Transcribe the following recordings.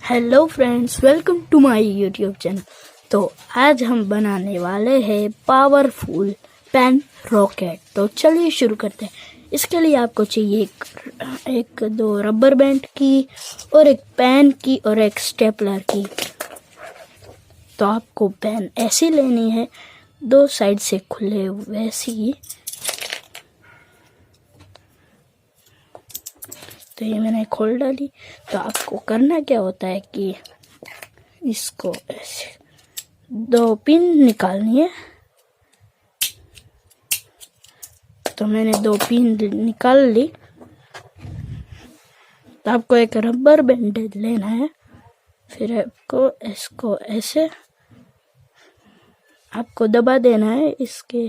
Hello friends, welcome to my YouTube channel. तो आज हम बनाने वाले हैं पावरफुल पेन रॉकेट। तो चलिए शुरू करते हैं। इसके लिए आपको चाहिए एक दो रबर बैंड की और एक पेन की और एक स्टेपलर की। तो आपको पेन ऐसी लेनी है, दो साइड से खुले वैसी। तो ये मैंने खोल डाली। तो आपको करना क्या होता है कि इसको ऐसे दो पिन निकालनी है। तो मैंने दो पिन निकाल ली। तो आपको एक रबर बैंड लेना है, फिर आपको इसको ऐसे आपको दबा देना है, इसके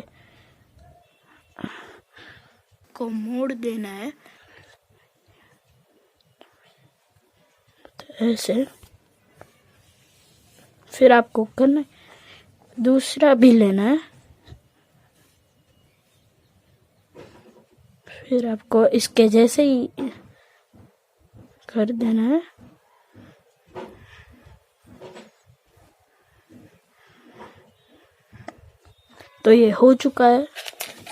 को मोड़ देना है तो ऐसे। फिर आपको करना दूसरा भी लेना है, फिर आपको इसके जैसे ही कर देना है। तो ये हो चुका है।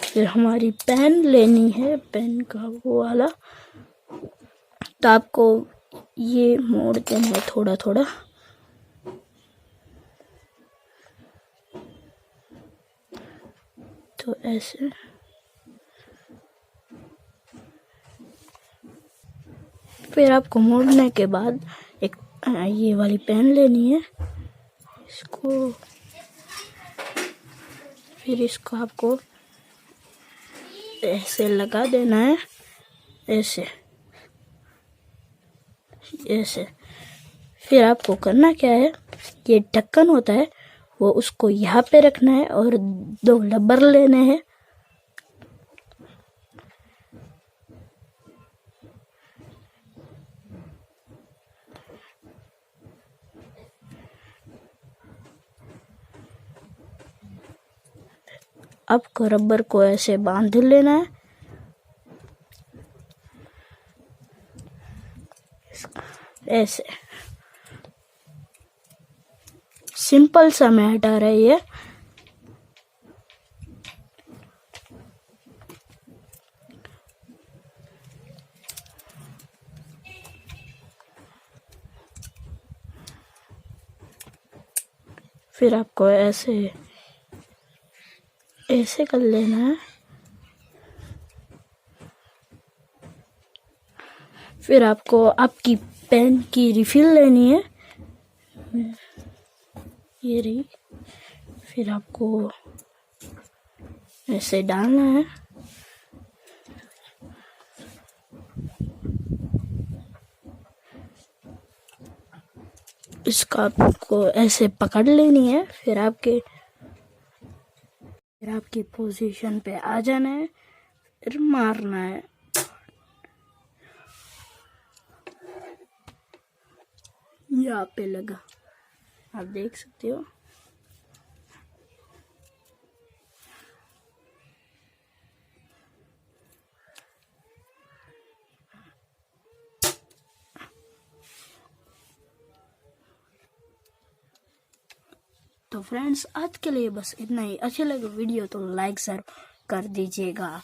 फिर हमारी पेन लेनी है, पेन का वो वाला। तो आपको ये मोड़ देना है थोड़ा थोड़ा। तो ऐसे फिर आपको मोड़ने के बाद एक ये वाली पेन लेनी है, इसको फिर इसको आपको ऐसे लगा देना है, ऐसे ऐसे। फिर आपको करना क्या है, ये ढक्कन होता है वो उसको यहाँ पे रखना है और दो रबर लेने हैं। आपको रबर को ऐसे बांध लेना है, ऐसे। सिंपल सा मैटर है ये। फिर आपको ऐसे ऐसे कर लेना है। फिर आपको आपकी पेन की रिफिल लेनी है, ये रही। फिर आपको ऐसे डालना है, इसका आपको ऐसे पकड़ लेनी है। फिर आपकी पोजीशन पे आ जाना है, फिर मारना है। यहाँ पे लगा, आप देख सकते हो। तो फ्रेंड्स, आज के लिए बस इतना ही। अच्छे लगे वीडियो तो लाइक शेयर कर दीजिएगा।